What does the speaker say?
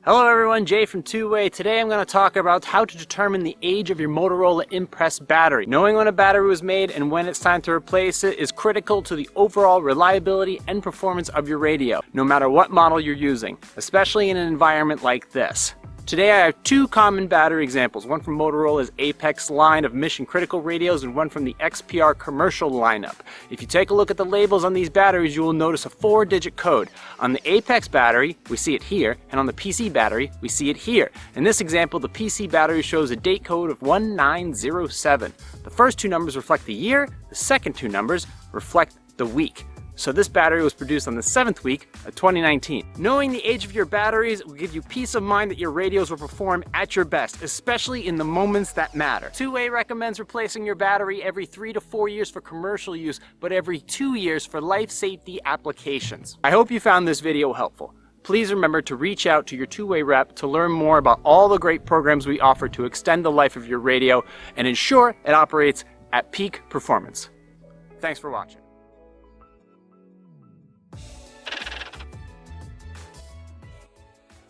Hello everyone, Jay from Two-Way. Today I'm going to talk about how to determine the age of your Motorola IMPRES battery. Knowing when a battery was made and when it's time to replace it is critical to the overall reliability and performance of your radio, no matter what model you're using, especially in an environment like this. Today I have two common battery examples, one from Motorola's Apex line of mission critical radios and one from the XPR commercial lineup. If you take a look at the labels on these batteries, you will notice a 4-digit code. On the Apex battery, we see it here, and on the PC battery, we see it here. In this example, the PC battery shows a date code of 1907. The first two numbers reflect the year, the second two numbers reflect the week. So this battery was produced on the 7th week of 2019. Knowing the age of your batteries will give you peace of mind that your radios will perform at your best, especially in the moments that matter. Two-Way recommends replacing your battery every 3 to 4 years for commercial use, but every 2 years for life safety applications. I hope you found this video helpful. Please remember to reach out to your Two-Way rep to learn more about all the great programs we offer to extend the life of your radio and ensure it operates at peak performance. Thanks for watching.